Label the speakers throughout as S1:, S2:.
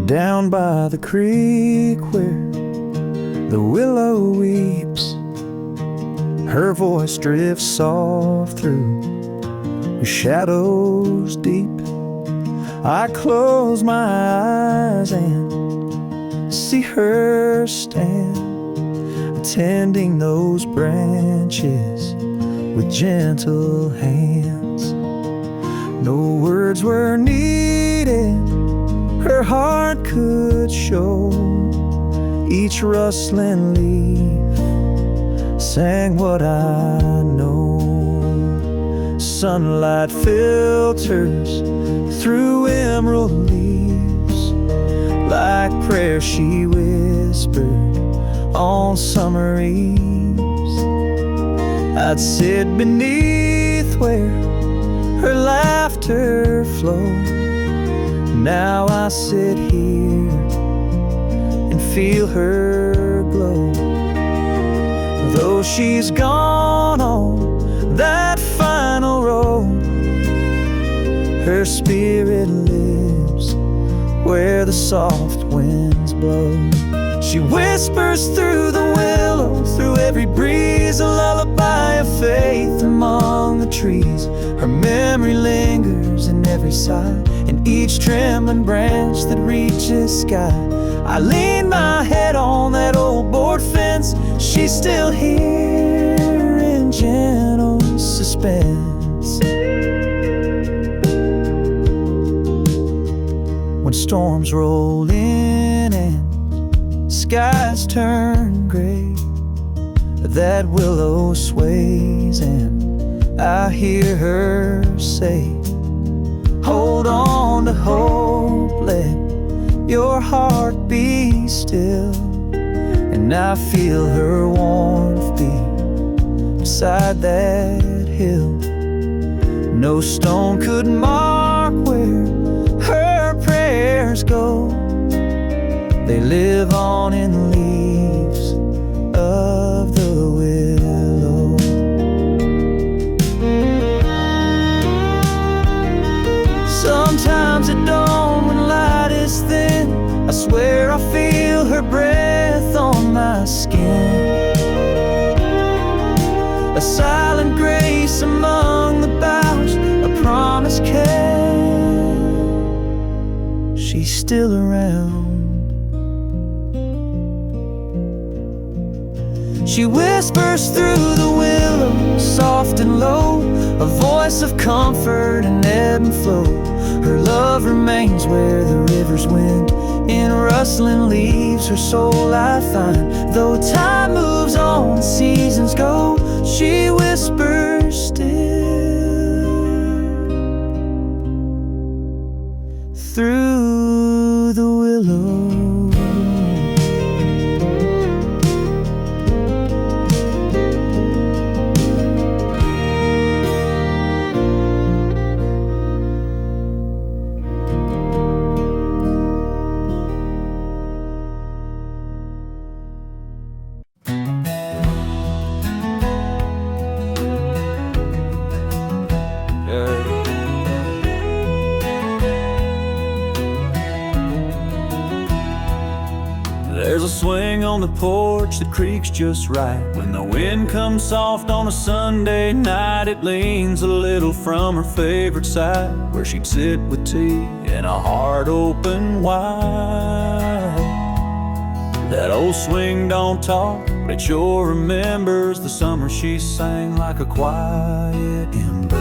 S1: Down by the creek where the willow weeps, her voice drifts soft through the shadows deep. I close my eyes and see her stand, tending those branches with gentle hands. No words were needed, her heart could show. Each rustling leaf sang what I know. Sunlight filters through emerald leaves, like prayer she whispered on summer eves. I'd sit beneath where her laughter flowed. Now I sit here and feel her glow. Though she's gone on that final road, her spirit lives where the soft winds blow. She whispers through the willow, through every breeze, a lullaby of faith among the trees. Her memory lingers in every sigh, in each trembling branch that reaches sky. I lean my head on that old board fence, she's still here in gentle suspense. When storms roll in and skies turn gray, that willow sways and I hear her say, hold on to hope, let your heart be still. And I feel her warmth beat beside that hill. No stone could mark where her prayers go. They live on in the leaves of the willow. Sometimes at dawn when light is thin, I swear I feel her breath on my skin. A silent grace among the boughs, a promise kept. She's still around. She whispers through the willow, soft and low, a voice of comfort and ebb and flow. Her love remains where the rivers wend, in rustling leaves her soul I find. Though time moves on, seasons go, she whispers still through the willow.
S2: There's a swing on the porch that creaks just right. When the wind comes soft on a Sunday night, it leans a little from her favorite side, where she'd sit with tea and a heart open wide. That old swing don't talk, but it sure remembers the summer she sang like a quiet ember.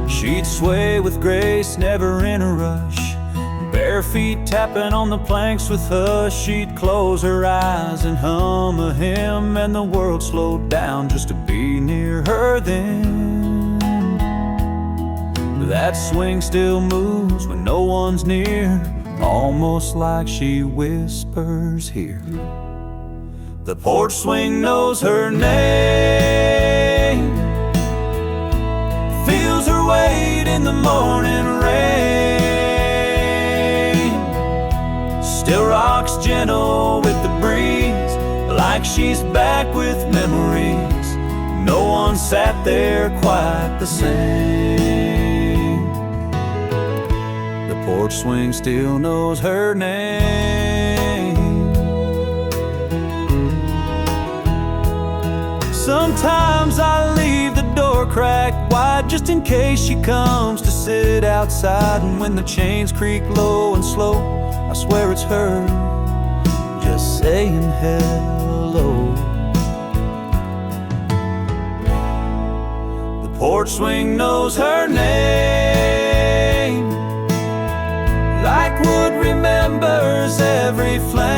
S2: She'd sway with grace, never in a rush, bare feet tapping on the planks with us. She'd close her eyes and hum a hymn, and the world slowed down just to be near her then. That swing still moves when no one's near, almost like she whispers here. The porch swing knows her name, feels her weight in the morning rain, still rocks gentle with the breeze, like she's back with memories. No one sat there quite the same. porch swing still knows her name. Sometimes I leave the door cracked wide just in case she comes to sit outside. And when the chains creak low and slow, I swear it's her just saying hello. The porch swing knows her name, like wood remembers every flame.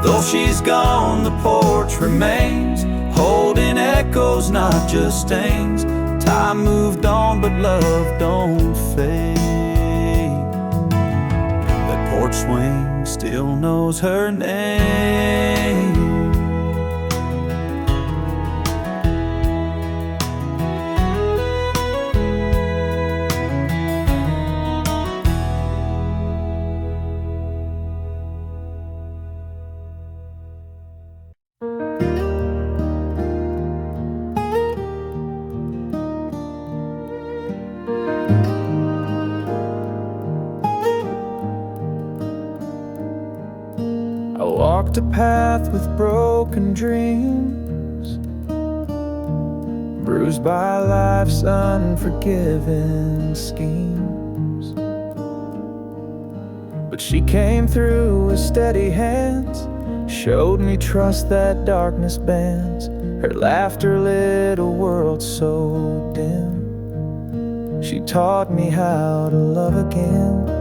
S2: Though she's gone, the porch remains, holding echoes, not just stains. Time moved on, but love don't fade. That porch swing still knows her name.
S1: I walked a path with broken dreams, bruised by life's unforgiving schemes. But she came through with steady hands, showed me trust that darkness bans. Her laughter lit a world so dim. She taught me how to love again.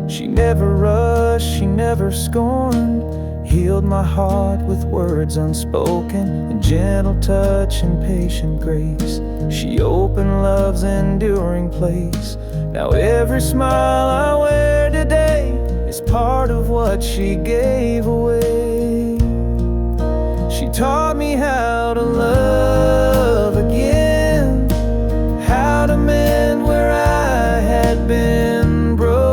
S1: She never rushed, she never scorned, healed my heart with words unspoken, and gentle touch and patient grace. She opened love's enduring place. Now every smile I wear today is part of what she gave away. She taught me how to love again, how to mend where I had been broken.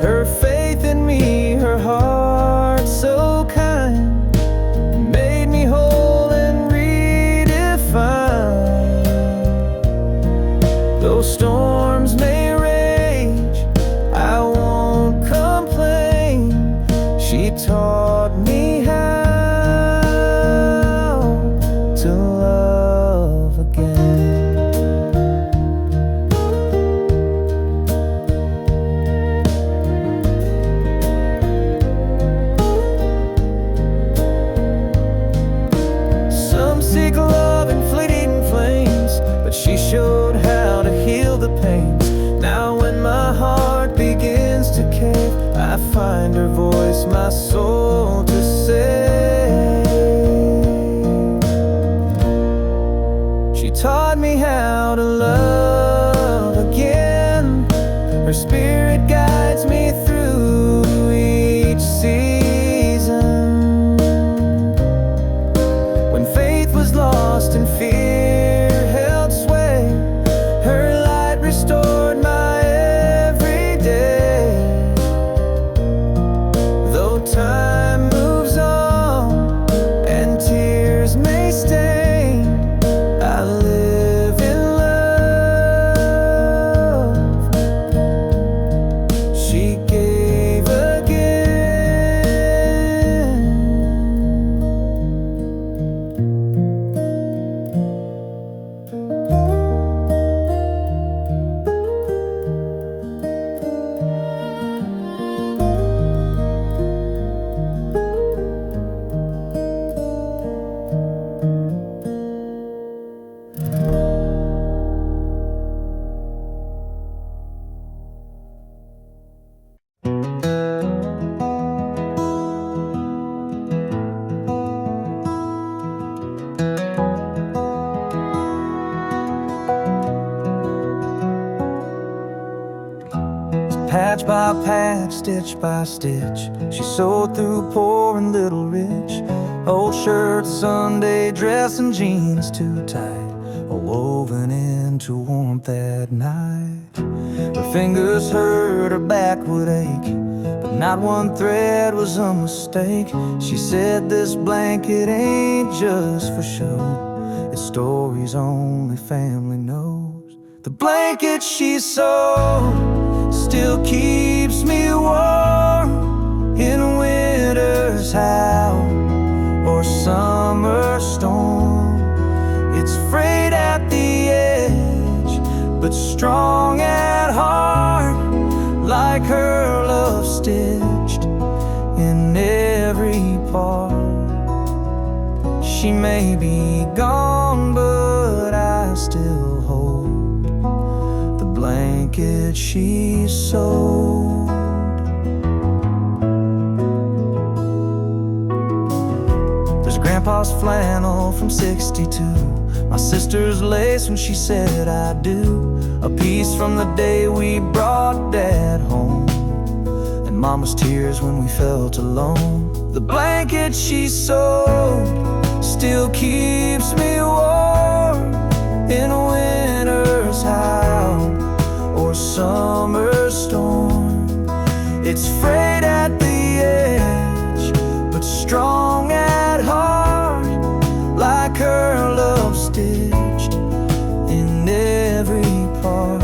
S1: Her faith in me, her heart so kind, made me whole and redefined. Though storms may rage, I won't complain. She taught me how to love again. Some seek love in fleeting flames, but she showed how to heal the pains. Now when my heart begins to cave, I find her voice, my soul to save. She taught me how to love again. Her spirit guides me through each season. When faith was lost and fear held sway, her light restored my everyday. Though time moves on and tears may stain, I live in love. She gave again. Patch by patch, stitch by stitch, she sewed through poor and little rich. Old shirts, Sunday dress, and jeans too tight, all woven into warmth at night. Her fingers hurt, her back would ache, but Not one thread was a mistake. She said this blanket ain't just for show, it's stories only family knows. The blanket she sewed still keeps me warm in winter's howl or summer storm. It's frayed at the edge, but strong at heart, like her love stitched in every part. She may be gone, but I still hold the blanket she sewed. There's Grandpa's flannel from '62, my sister's lace when she said I do, a piece from the day we brought Dad home, and Mama's tears when we felt alone. The blanket she sewed still keeps me warm in winter's howl or summer storm. It's frayed at the edge, but strong at heart, like her love stitched in every part.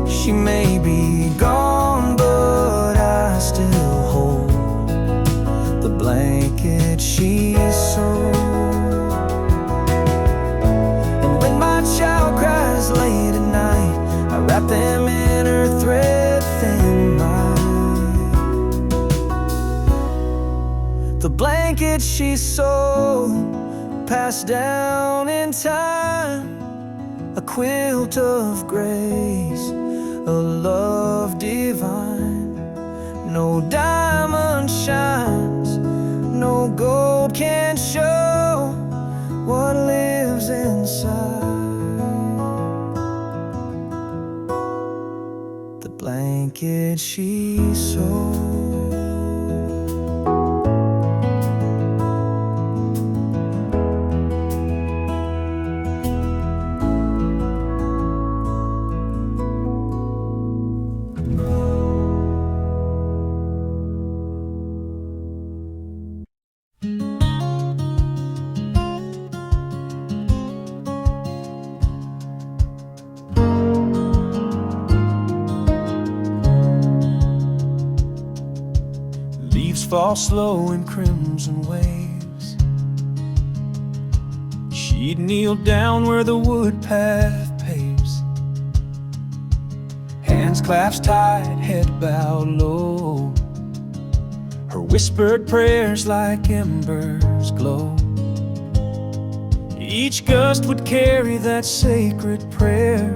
S1: She may be gone, but I still hold the blanket she sewed. And when my child cries late at night, I wrap them in her thread-thin light. The blanket she sewed, passed down in time, a quilt of grace, a love divine. No diamond shines, no gold can show what lives inside the blanket she sewed. Leaves fall slow in crimson waves. She'd kneel down where the wood path paves, hands clasped tight, head bowed low. Her whispered prayers like embers glow. Each gust would carry that sacred prayer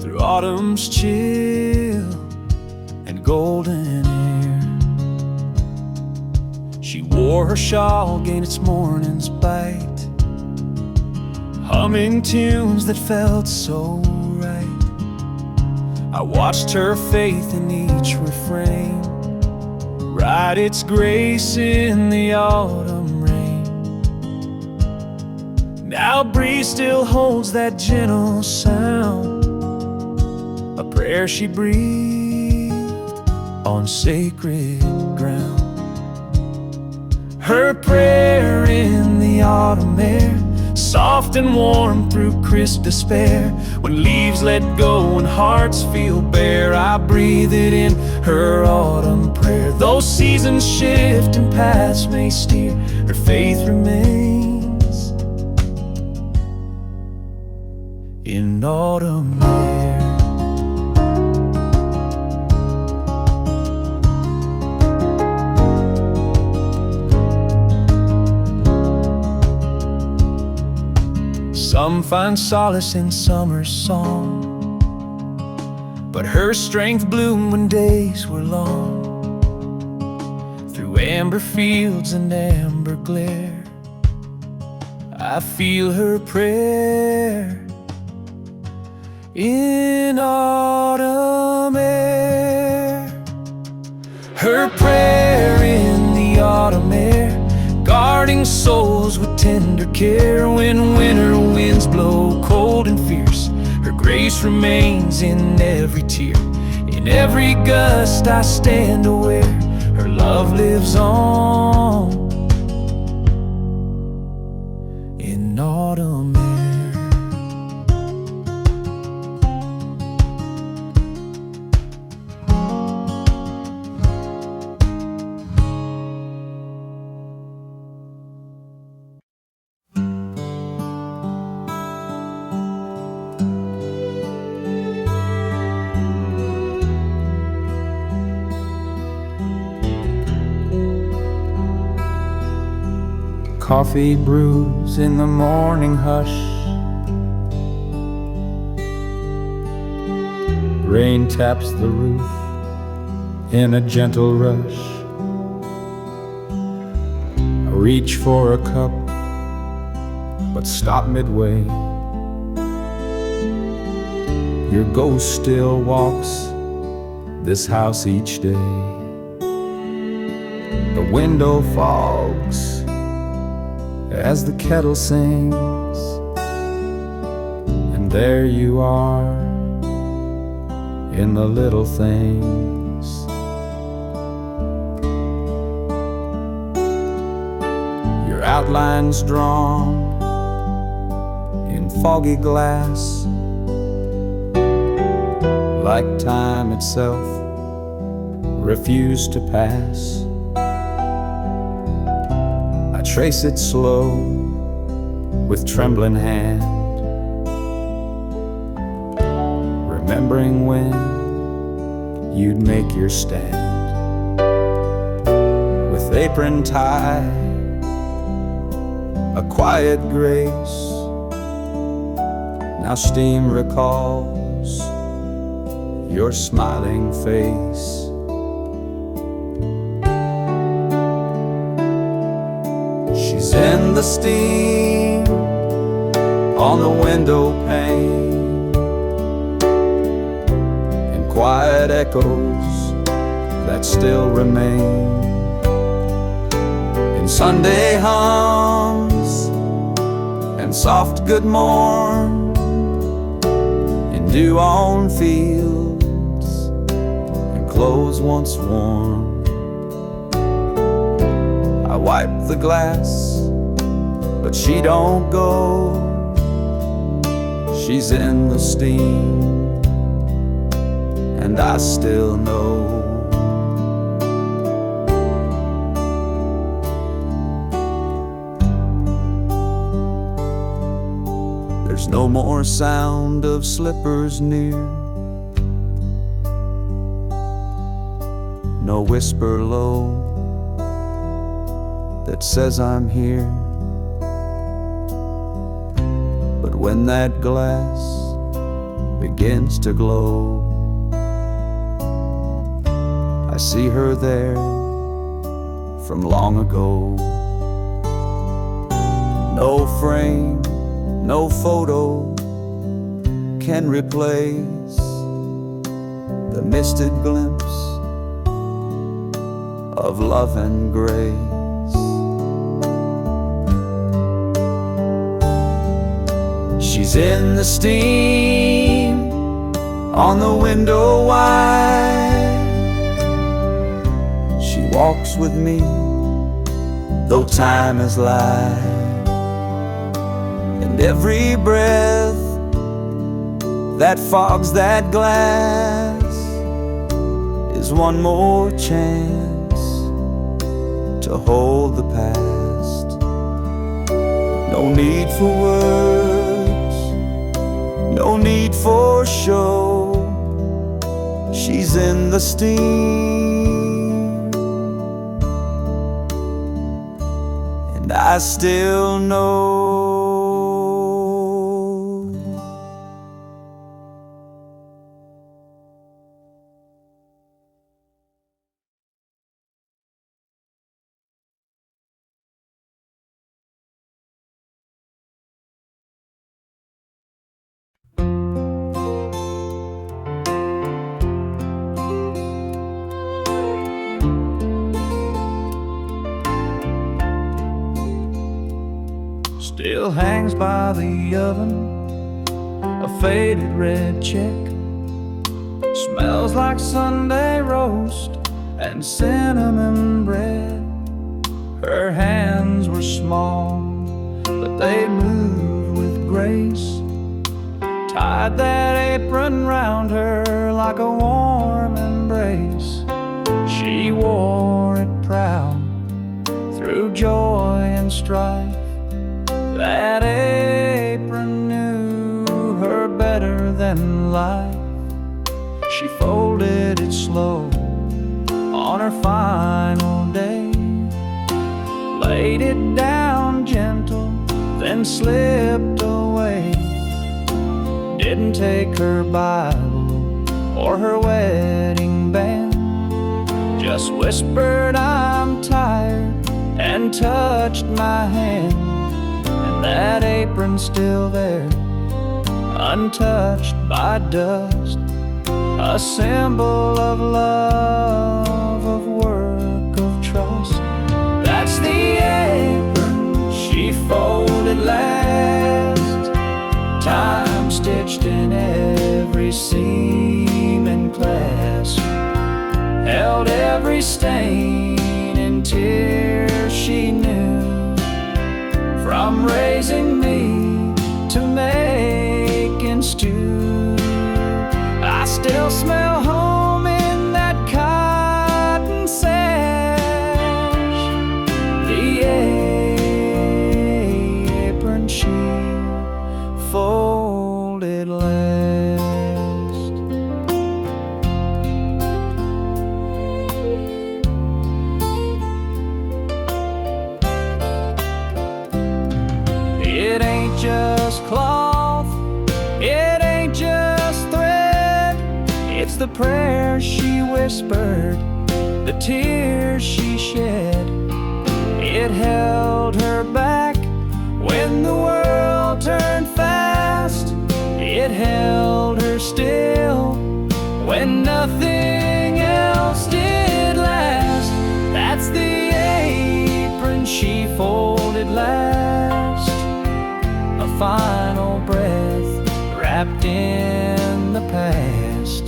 S1: through autumn's chill and golden air. She wore her shawl, gained its morning's bite, humming tunes that felt so right. I watched her faith in each refrain write its grace in the autumn rain. Now breeze still holds that gentle sound, a prayer she breathed on sacred ground. Her prayer in the autumn air, soft and warm through crisp despair. When leaves let go and hearts feel bare, I breathe it in, her autumn prayer. Though seasons shift and paths may steer, her faith remains in autumn air. Some find solace in summer's song, but her strength bloomed when days were long. Through amber fields and amber glare, I feel her prayer in autumn air. Her prayer in the autumn air, guarding souls with tender care. When winter winds blow cold and fierce, her grace remains in every tear, in every gust I stand aware, her love lives on in autumn air. Coffee brews in the morning hush, rain taps the roof in a gentle rush. I reach for a cup, but stop midway. Your ghost still walks this house each day. The window fogs as the kettle sings, and there you are in the little things. Your outlines drawn in foggy glass, like time itself refused to pass. I trace it slow with trembling hand, remembering when you'd make your stand. With apron tie, a quiet grace, now steam recalls your smiling face. She's in the steam on the window pane, and quiet echoes that still remain, in Sunday hums and soft good morn, in dew on fields and clothes once worn. I wipe the glass, but she don't go. She's in the steam, and I still know. There's no more sound of slippers near, no whisper low that says I'm here. But when that glass begins to glow, I see her there from long ago. No frame, no photo can replace the misted glimpse of love and grace. She's in the steam on the window wide. She walks with me, though time has lied, and every breath that fogs that glass is one more chance to hold the past. No need for words, no need for show. She's in the steam, and I still know. Still hangs by the oven a faded red check, Smells like Sunday roast and cinnamon bread. Her hands were small, but they moved with grace. Tied that apron round her like a warm embrace. She wore it proud through joy and strife. That apron knew her better than life. She folded it slow on her final day, laid it down gentle, then slipped away. Didn't take her Bible or her wedding band, just whispered, "I'm tired," and touched my hand. And that apron's still there, untouched by dust, a symbol of love, of work, of trust. That's the apron she folded last, time stitched in every seam and clasp, held every stain and tear she knew, from raising me to making stew. I still smell home in that cotton sash, the apron she folded last. It ain't just cloth, it ain't just thread, it's the prayers she whispered, the tears she shed. It held her back when the world turned fast. It held her still when nothing else did last. That's the apron she folded last, a final breath wrapped in the past.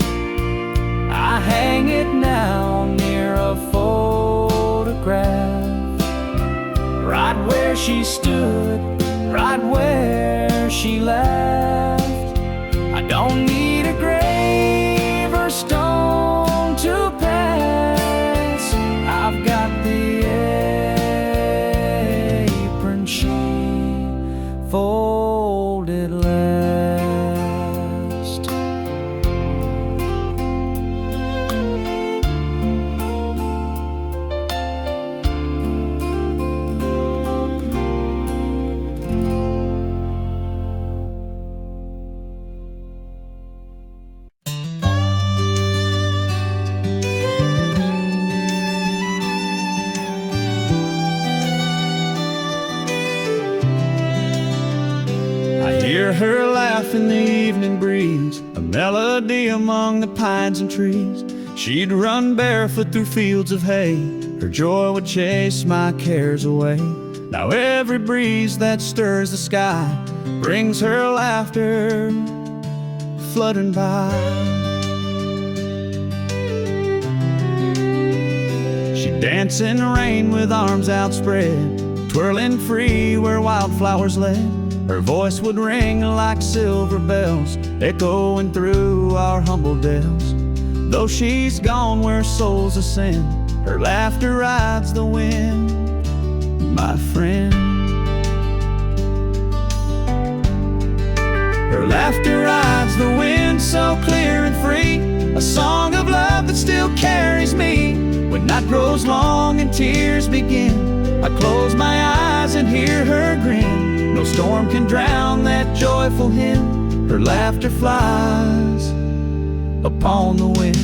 S1: I hang it now near a photograph, right where she stood, right where she laughed. I don't need a grave or stone to pass, I've got the apron she folded last. Hear her laugh in the evening breeze, a melody among the pines and trees. She'd run barefoot through fields of hay, her joy would chase my cares away. Now every breeze that stirs the sky brings her laughter fluttering by. She'd dance in the rain with arms outspread, twirling free where wildflowers led. Her voice would ring like silver bells, echoing through our humble dells. Though she's gone where souls ascend, her laughter rides the wind, my friend. Her laughter rides the wind so clear and free, a song of love that still carries me. When night grows long and tears begin, I close my eyes and hear her grin. No storm can drown that joyful hymn. Her laughter flies upon the wind.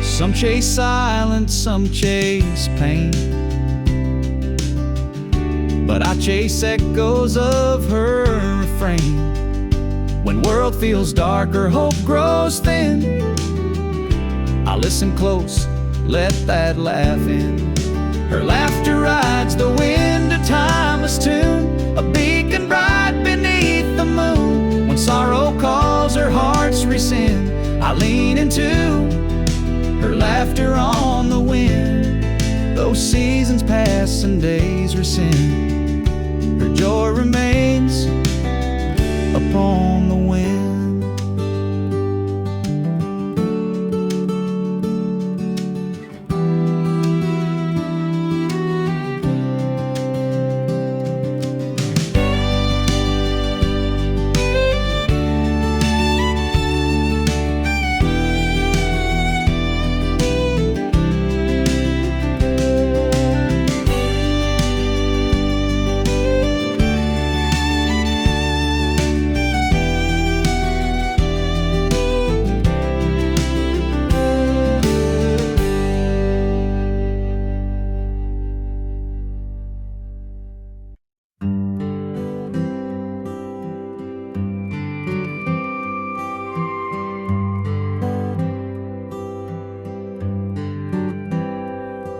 S1: Some chase silence, some chase pain, but I chase echoes of her refrain. When world feels dark or hope grows thin, I listen close let that laugh in. Her laughter rides the wind, a timeless tune, a beacon bright beneath the moon. When sorrow calls, her heart's rescind. I lean into her laughter on the wind. Though seasons pass and days rescind, her joy remains upon the wind.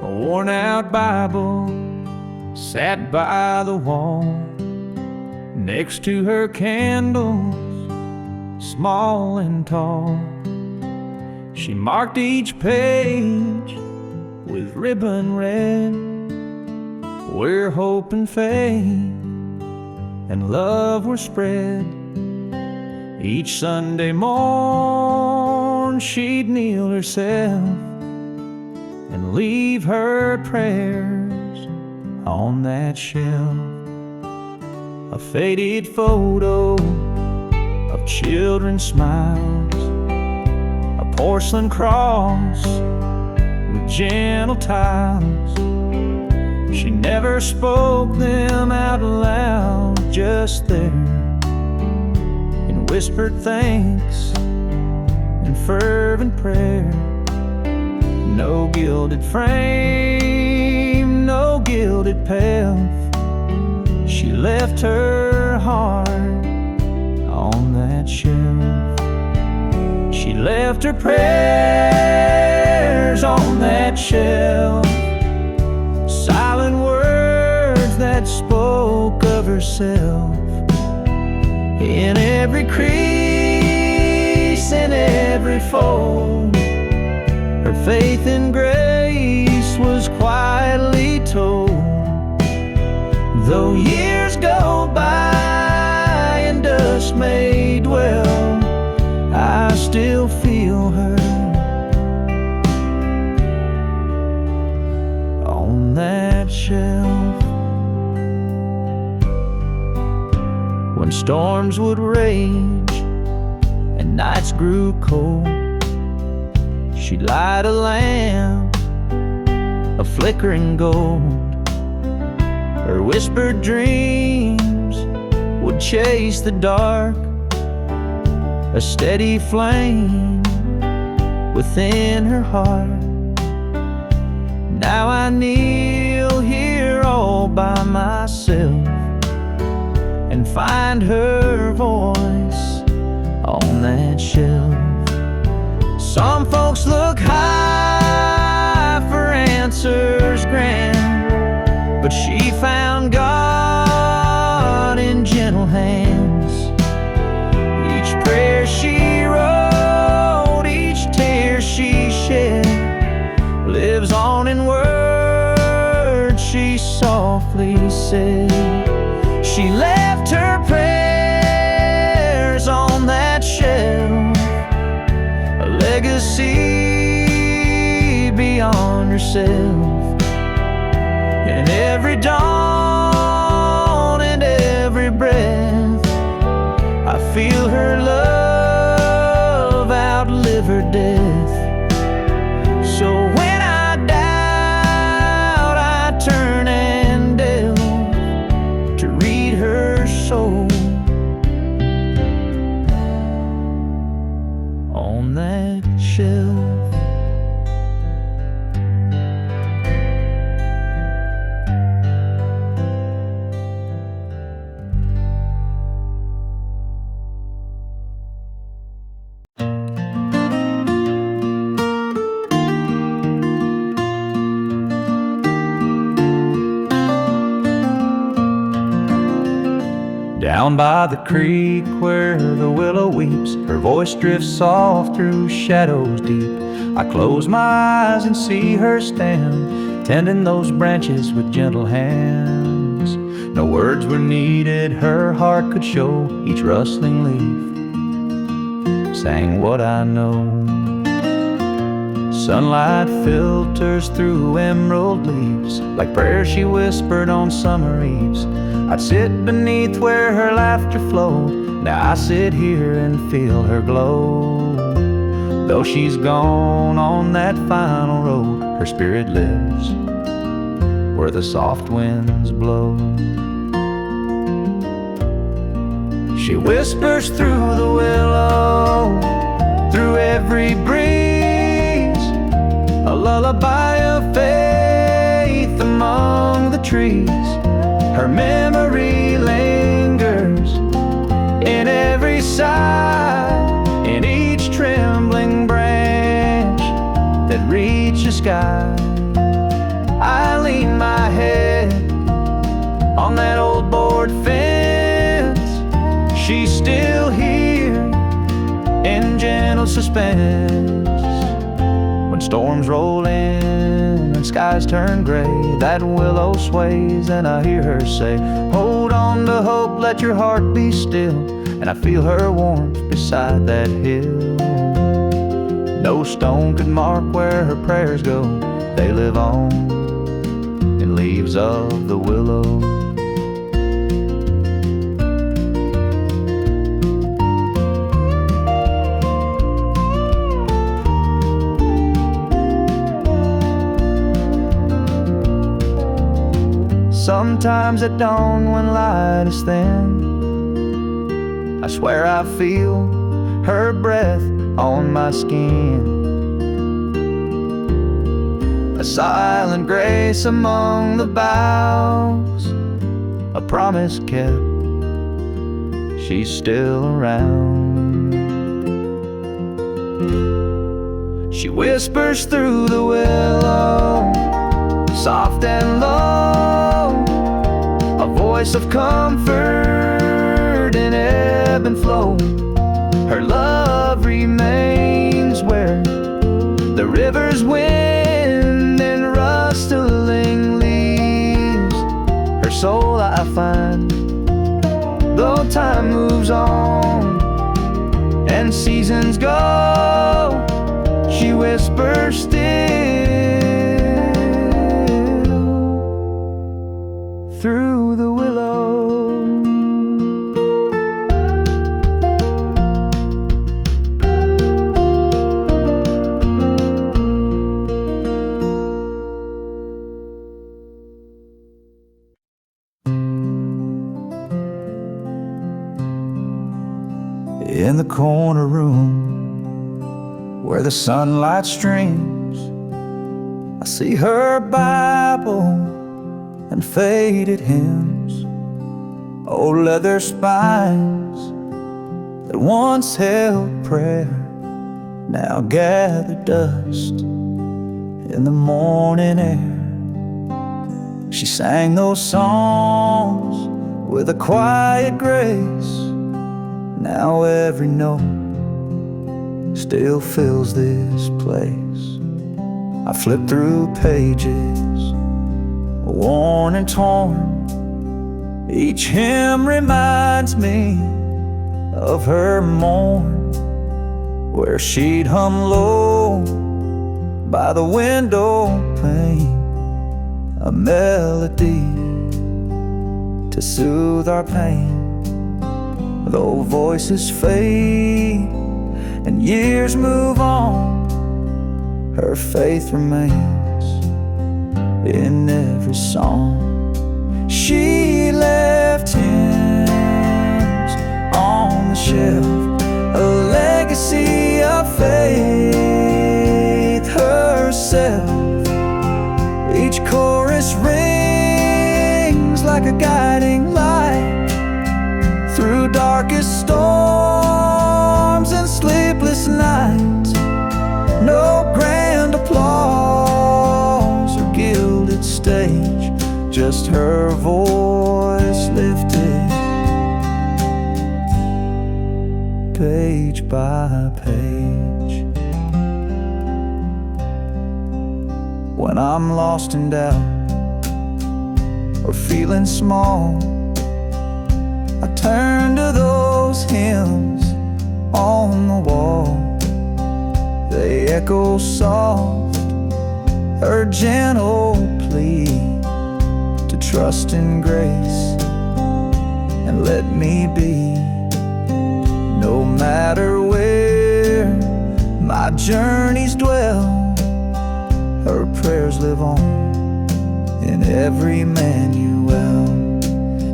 S1: A worn-out Bible sat by the wall next to her candles, small and tall. She marked each page with ribbon red, where hope and faith and love were spread. Each Sunday morn she'd kneel herself and leave her prayers on that shelf. A faded photo of children's smiles, a porcelain cross with gentle tiles. She never spoke them out loud, just there in whispered thanks and fervent prayer. No gilded frame, no gilded path, she left her heart on that shelf. She left her prayers on that shelf, silent words that spoke of herself. In every crease, in every fold, her faith and grace was quietly told. Though years go by and dust may dwell, I still feel her on that shelf. When storms would rage and nights grew cold, she'd light a lamp, a flickering gold. Her whispered dreams would chase the dark, a steady flame within her heart. Now I kneel here all by myself and find her voice on that shelf. Some folks look high for answers grand, but she found God in gentle hands. Each prayer she wrote, each tear she shed, lives on in words she softly said. She left her prayers on that shelf, a legacy beyond herself. In every dawn and every breath, I feel her love outlive her death. So when I doubt, I turn and delve to read her soul on that shelf.
S2: Down by the creek where the willow weeps, her voice drifts soft through shadows deep. I close my eyes and see her stand, tending those branches with gentle hands. No words were needed, her heart could show. Each rustling leaf sang what I know. Sunlight filters through emerald leaves, like prayers she whispered on summer eves. I'd sit beneath where her laughter flowed. Now I sit here and feel her glow. Though she's gone on that final road, her spirit lives where the soft winds blow. She whispers through the willow, through every breeze, a lullaby of faith among the trees. Her memory lingers in every sigh, in each trembling branch that reaches sky. I lean my head on that old board fence. She's still here in gentle suspense. When storms roll in and skies turn gray, that willow sways and I hear her say, hold on to hope, let your heart be still. And I feel her warmth beside that hill. No stone could mark where her prayers go. They live on in leaves of the willow. Sometimes at dawn when light is thin, I swear I feel her breath on my skin. A silent grace among the boughs, a promise kept, she's still around. She whispers through the willow, soft and low, a voice of comfort in ebb and flow. Her love remains where the river's wind and rustling leaves. Her soul I find, though time moves on and seasons go, she whispers still through the willow. In the corner room where the sunlight streams, I see her Bible and faded hymns, old leather spines that once held prayer, now gather dust in the morning air. She sang those songs with a quiet grace. Now every note still fills this place. I flip through pages, worn and torn. Each hymn reminds me of her morn, where she'd hum low by the window pane, a melody to soothe our pain. Though voices fade and years move on, her faith remains in every song. She left hymns on the shelf, a legacy of faith herself. Each chorus rings like a guiding light through darkest storms and sleepless nights. No grand applause or gilded stage, just her voice
S1: page by page. When I'm lost in doubt or feeling small, I turn to those hymns on the wall. They echo soft, her gentle plea to trust in grace and let me be. No matter where my journeys dwell, her prayers live on in every manual.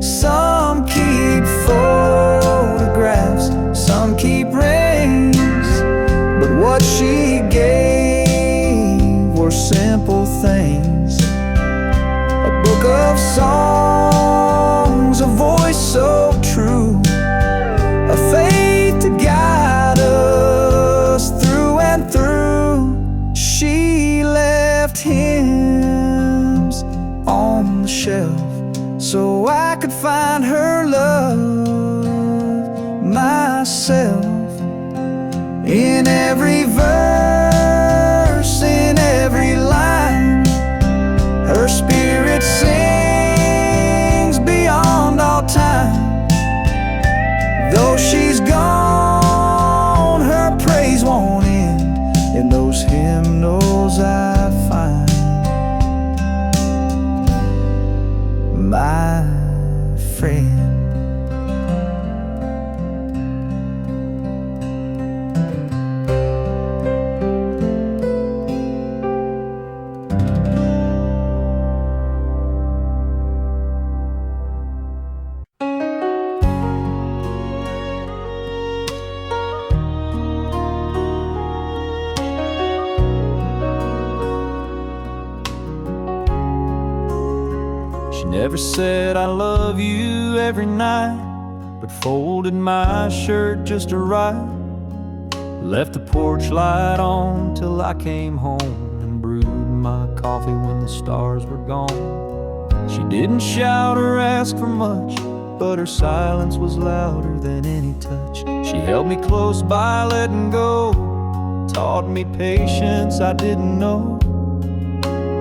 S1: Some keep photographs, some keep rings, but what she gave were simple things. A book of songs, a voice so true, a faith to guide us through and through. She left hymns on the shelf so I could find her love myself. In every verse, in every line, her spirit sings beyond all time. Though she's gone, her praise won't end in those hymnals I find. My friend.
S2: She never said I love you every night, but folded my shirt just to right. Left the porch light on till I came home and brewed my coffee when the stars were gone. She didn't shout or ask for much, but her silence was louder than any touch. She held me close by letting go, taught me patience I didn't know.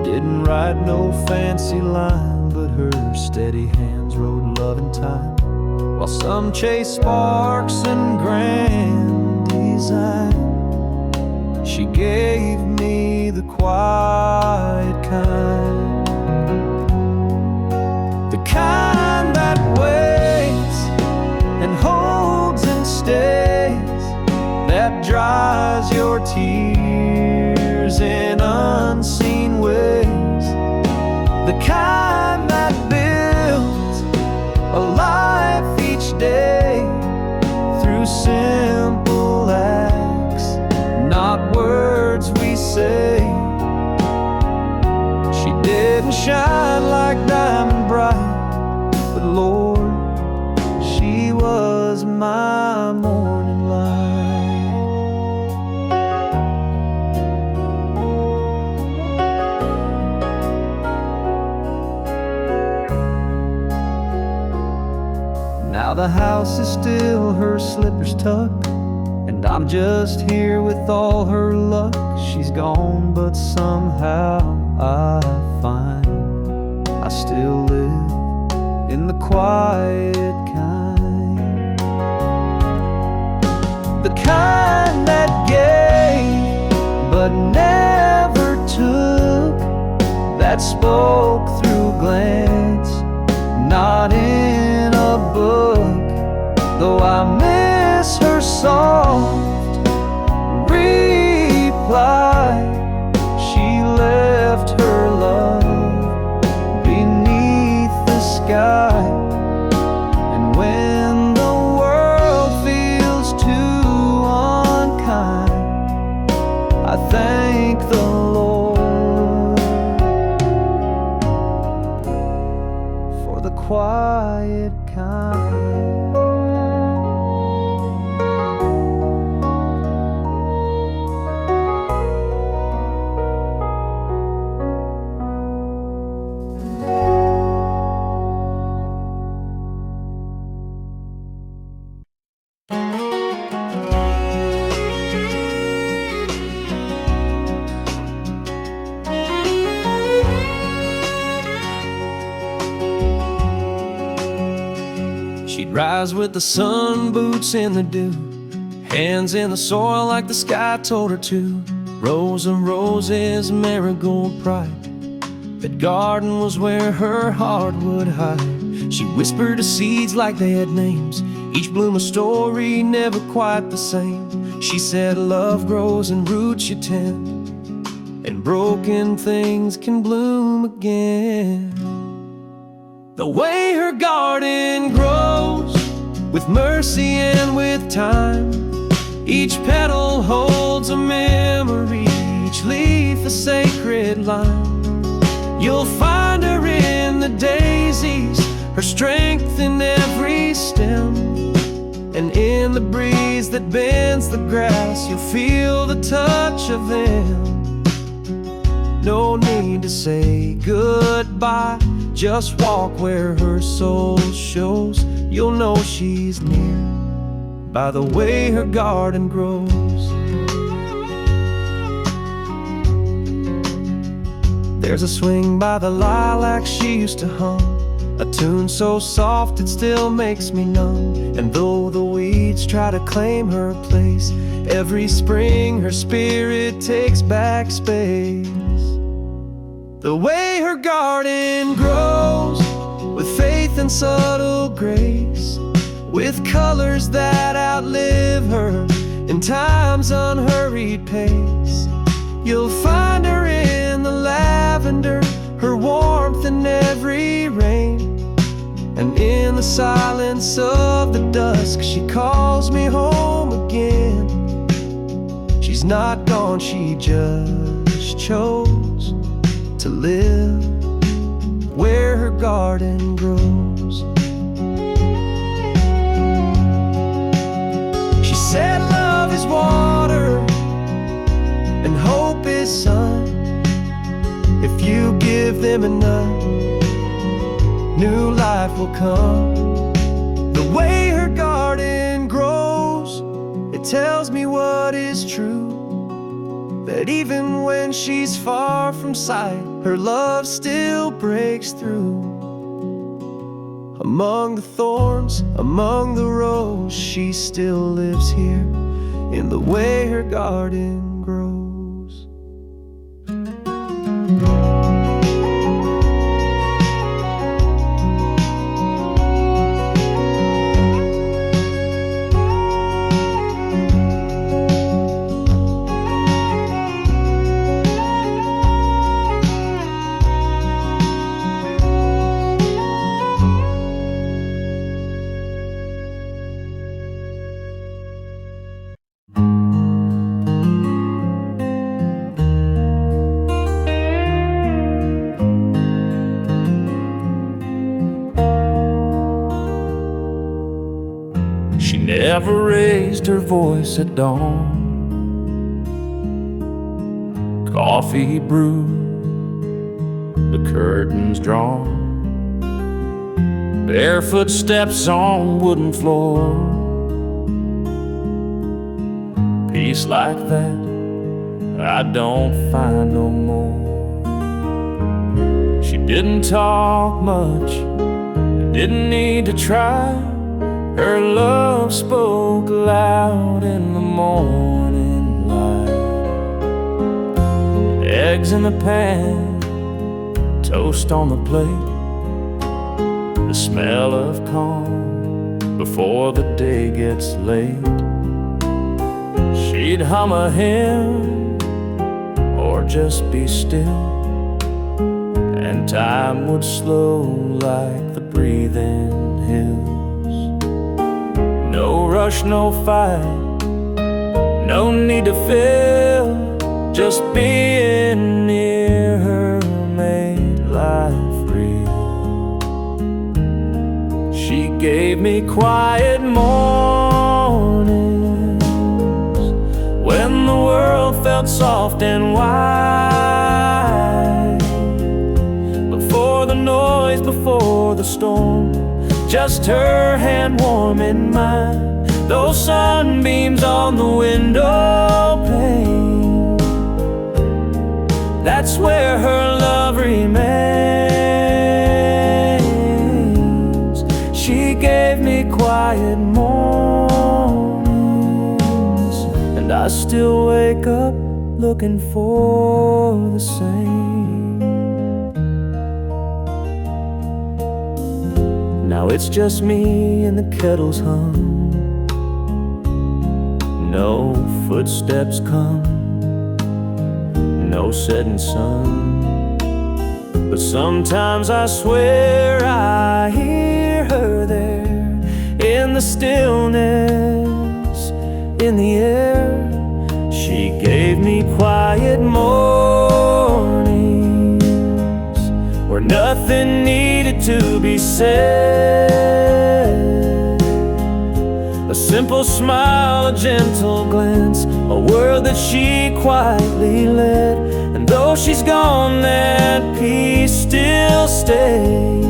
S2: Didn't write no fancy line, but her steady hands wrote love in time. While some chased sparks and grand design, she gave me the quiet kind. The kind that waits and holds and stays, that dries your tears in unseen ways. The kind that builds a life each day through simple acts, not words we say. She didn't shine like diamond bright, but Lord, she was my morning light. Now the house is still, her slippers tucked, and I'm just here with all her luck. She's gone, but somehow I find I still live in the quiet kind. The kind that gave but never took, that spoke through glance, not in a book. Though I miss her soft reply, she left her love beneath the sky. And when the world feels too unkind, I thank the Lord for the quiet
S1: She'd rise with the sun, boots in the dew, hands in the soil like the sky told her to. Rows of roses, marigold pride. That garden was where her heart would hide. She whispered to seeds like they had names, each bloom a story, never quite the same. She said love grows in roots you tend, and broken things can bloom again. The way her garden grows, with mercy and with time. Each petal holds a memory, each leaf a sacred line. You'll find her in the daisies, her strength in every stem, and in the breeze that bends the grass, you'll feel the touch of them. No need to say goodbye, just walk where her soul shows. You'll know she's near by the way her garden grows. There's a swing by the lilac she used to hum, a tune so soft it still makes me numb. And though the weeds try to claim her place, every spring her spirit takes back space. The way her garden grows, with faith and subtle grace, with colors that outlive her in time's unhurried pace. You'll find her in the lavender, her warmth in every rain, and in the silence of the dusk she calls me home again. She's not gone, she just chose to live where her garden grows. She said love is water and hope is sun. If you give them enough, new life will come. The way her garden grows, it tells me what is true, that even when she's far from sight, her love still breaks through. Among the thorns, among the roses, she still lives here in the way her garden grows.
S2: She never raised her voice at dawn. Coffee brewed, the curtains drawn, barefoot steps on wooden floor. Peace like that I don't find no more. She didn't talk much, didn't need to try. Her love spoke loud in the morning light. Eggs in the pan, toast on the plate, the smell of calm before the day gets late. She'd hum a hymn or just be still, and time would slow like the breathing hills. No rush, no fight, no need to fill, just being near her made life real. She gave me quiet mornings when the world felt soft and wide. Before the noise, before the storm, just her hand warm in mine. Those sunbeams on the window pane, that's where her love remains. She
S1: She gave me quiet mornings, and I still wake up looking for the same. Now it's just me and the kettle's hum. No footsteps come, no setting sun. But sometimes I swear I hear her there, in the stillness, in the air. She gave me quiet mornings where nothing needed to be said. A simple smile, a gentle glance, a word that she quietly led. And though she's gone, that peace still stays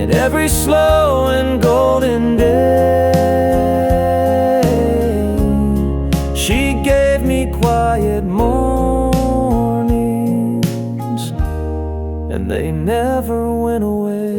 S1: in every slow and golden day. She gave me quiet mornings, and they never went away.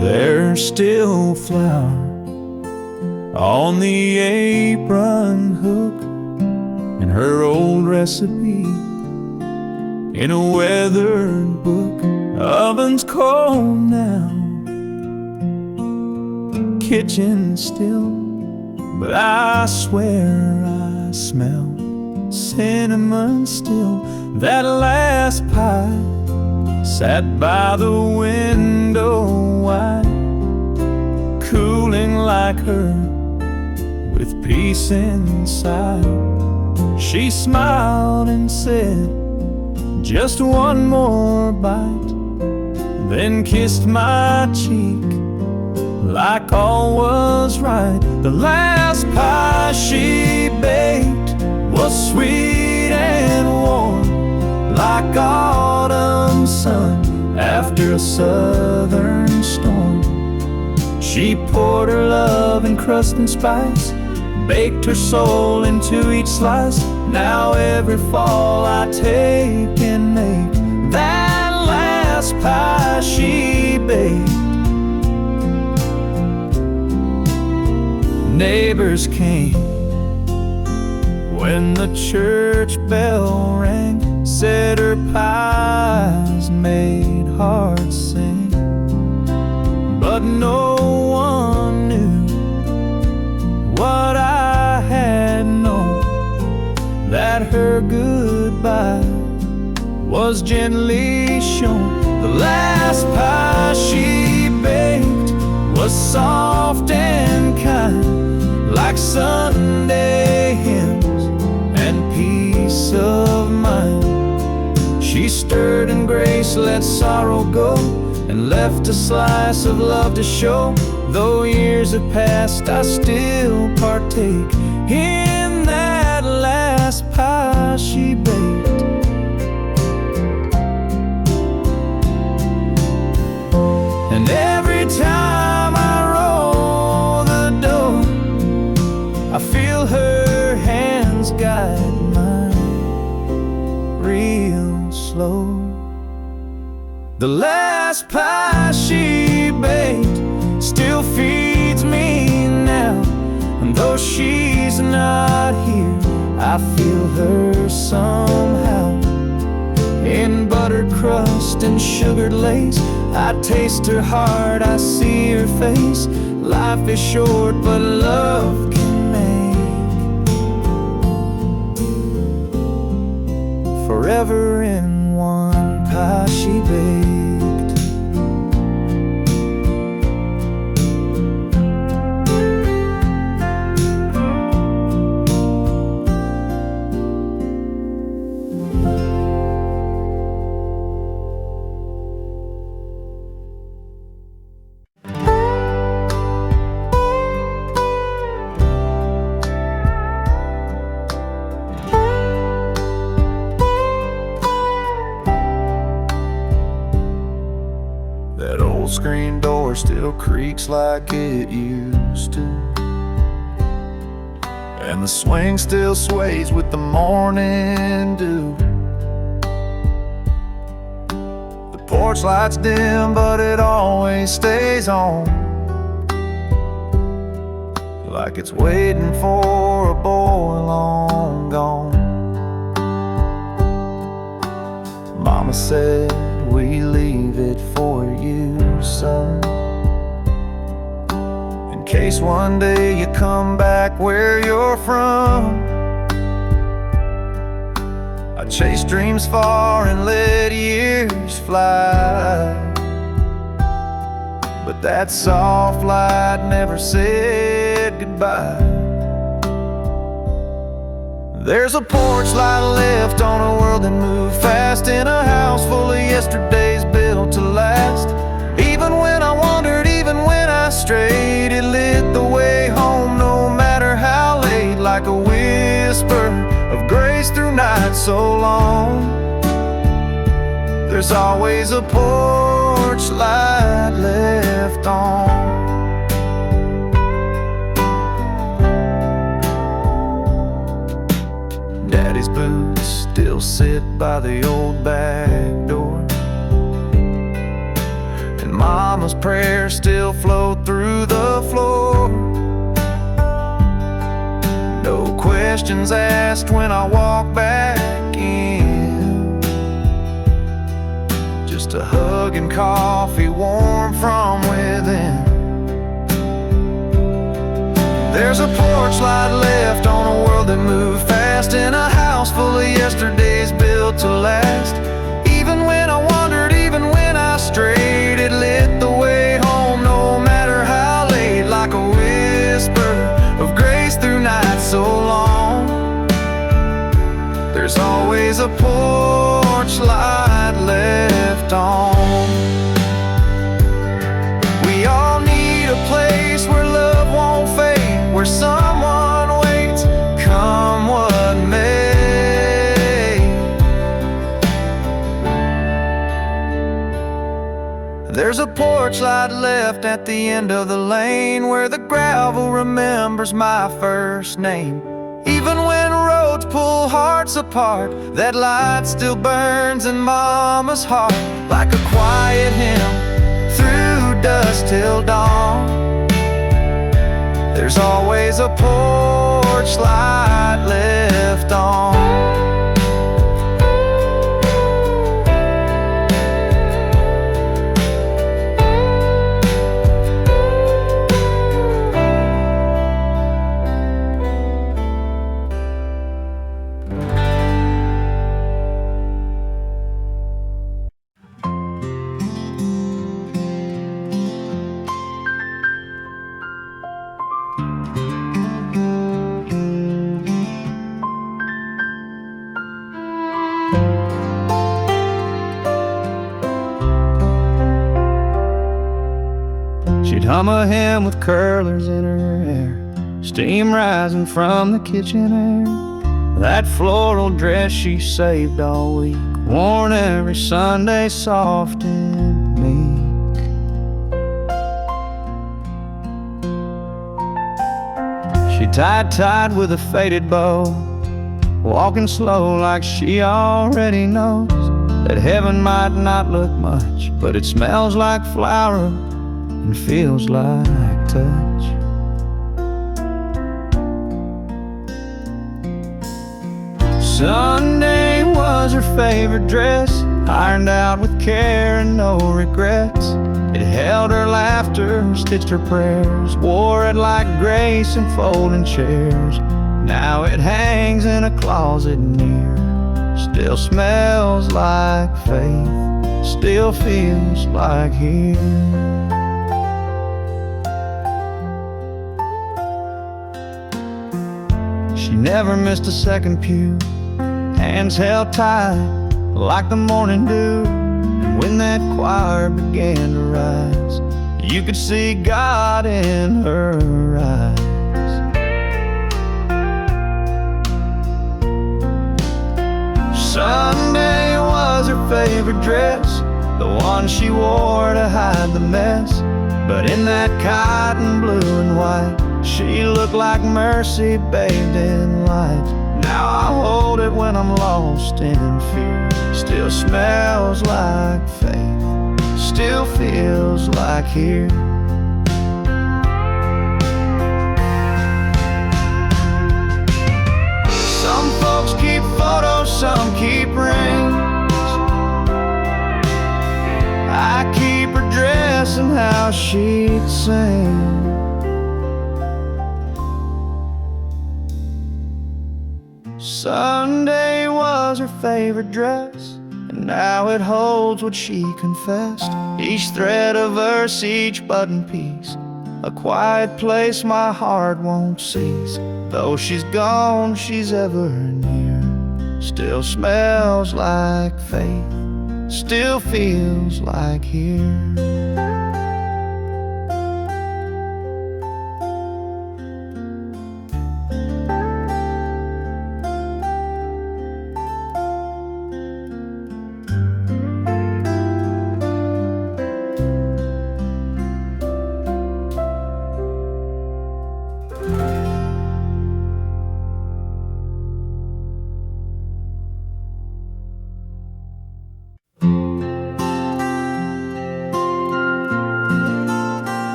S1: There's still flour on the apron hook, and her old recipe in a weathered book. Oven's cold now, kitchen still, but I swear I smell cinnamon still. That last pie sat by the window wide, cooling like her, with peace inside. She smiled and said, just one more bite, then kissed my cheek like all was right. The last pie she baked was sweet and warm, like autumn sun after a southern storm. She poured her love in crust and spice, baked her soul into each slice. Now every fall I take and make that last pie she baked. Neighbors came when the church bell rang, said her pies made hearts sing. But no one knew what I had known, that her goodbye was gently shown. The last pie she baked was soft and kind, like Sunday hymns and peace of mind. She stirred in grace, let sorrow go, and left a slice of love to show. Though years have passed, I still partake in that last pie she baked. And every time I roll the dough, I feel her hands guide mine real slow. The last pie she baked still feeds me now, and though she's not here, I feel her somehow. In buttered crust and sugared lace, I taste her heart, I see her face. Life is short, but love can make forever in one pie she baked.
S2: still creaks like it used to, and the swing still sways with the morning dew. The porch light's dim, but it always stays on, like it's waiting for a boy long gone. Mama said we leave it for you, son, in case one day you come back where you're from. I chased dreams far and let years fly, but that soft light never said goodbye. There's a porch light left on a world that moved fast, in a house full of yesterdays built to last. Even when I wandered, even when I strayed, it lit the way home no matter how late, like a whisper of grace through nights so long. There's always a porch light left on. Daddy's boots still sit by the old back door, and Mama's prayers still flow through the floor. No questions asked when I walk back in, just a hug and coffee warm from within. There's a porch light left on a world that moved fast, in a house full of yesterdays built to last. Even when I wandered, even when I strayed, it lit the way home no matter how late, like a whisper of grace through nights so long. There's always a porch light left on. We all need a place where love won't fade, where someone waits, come what may. There's a porch light left at the end of the lane, where the gravel remembers my first name. Even when roads pull hearts apart, that light still burns in Mama's heart, like a quiet hymn through dusk till dawn. There's always a porch light left on. She'd hum a hymn with curlers in her hair, steam rising from the kitchen air. That floral dress she saved all week, worn every Sunday, soft and meek. She tied tight with a faded bow, walking slow like she already knows that heaven might not look much, but it smells like flower and feels like touch. Sunday was her favorite dress, ironed out with care and no regrets. It held her laughter, stitched her prayers, wore it like grace in folding chairs. Now it hangs in a closet near, still smells like faith, still feels like here. She never missed a second pew, hands held tight like the morning dew. And when that choir began to rise, you could see God in her eyes. Sunday was her favorite dress, the one she wore to hide the mess.
S1: But in that cotton blue and white, she looked like mercy bathed in light. Now I hold it when I'm lost in fear. Still smells like faith, still feels like here. Some folks keep photos, some keep rings. I keep her dress and how she'd sing. Sunday was her favorite dress, and now it holds what she confessed. Each thread a verse, each button piece, a quiet place my heart won't cease. Though she's gone, she's ever near. Still smells like faith, still feels like here.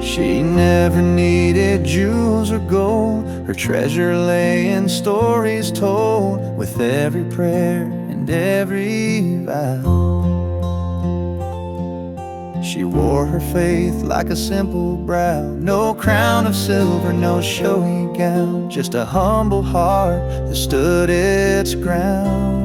S1: She never needed jewels or gold. Her treasure lay in stories told, with every prayer and every vow. She wore her faith like a simple brow. No crown of silver, no showy gown, just a humble heart that stood its ground.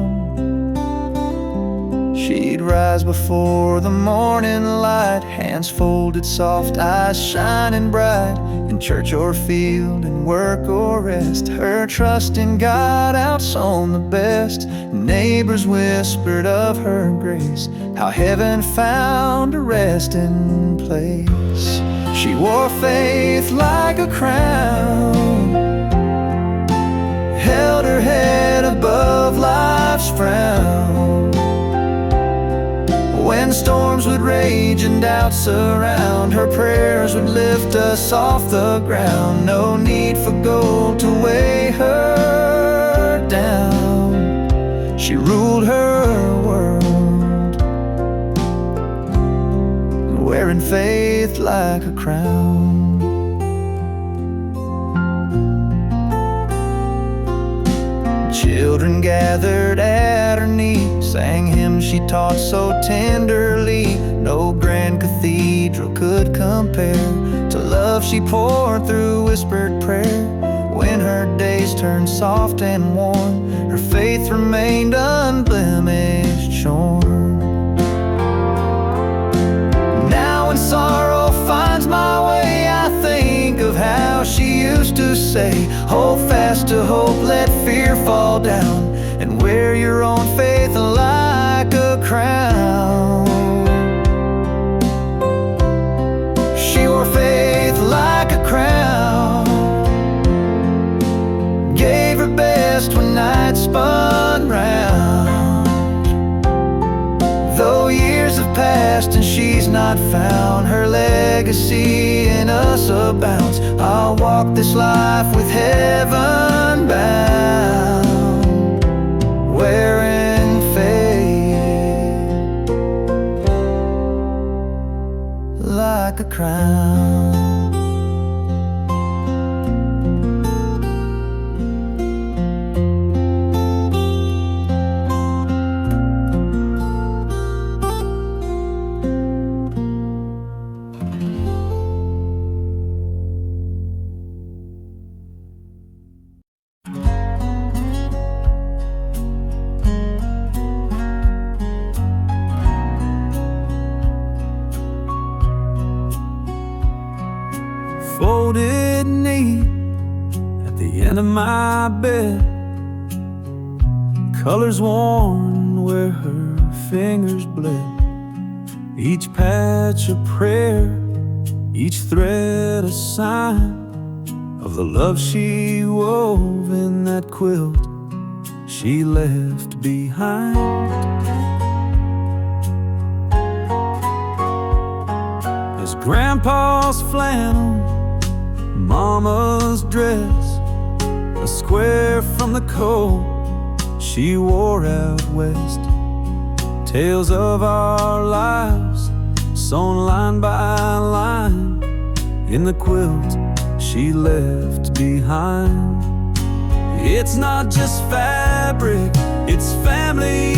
S1: She'd rise before the morning light, hands folded soft, eyes shining bright. In church or field, in work or rest, her trust in God outshone the best. Neighbors whispered of her grace, how heaven found a resting place. She wore faith like a crown, held her head above life's frown. When storms would rage and doubts surround, her prayers would lift us off the ground. No need for gold to weigh her down. She ruled her world, wearing faith like a crown. Children gathered at her knee, sang hymns she taught so tenderly. No grand cathedral could compare to love she poured through whispered prayer. When her days turned soft and warm, her faith remained unblemished, shorn. Now when sorrow finds my way, I think of how she used to say, hold fast to hope, let fear fall down, and wear your own faith like a crown. She wore faith like a crown, gave her best when night spun round. Though years have passed and she's not found, her legacy in us abounds. I'll walk this life with heaven bound, wearing faith like a crown.
S2: Folded neat at the end of my bed, colors worn where her fingers bled. Each patch a prayer, each thread a sign of the love she wove in that quilt. she left behind. His grandpa's flannel, mama's dress, a square from the coat she wore out west. Tales of our lives, sewn line by line in the quilt she left behind. It's not just fabric, it's family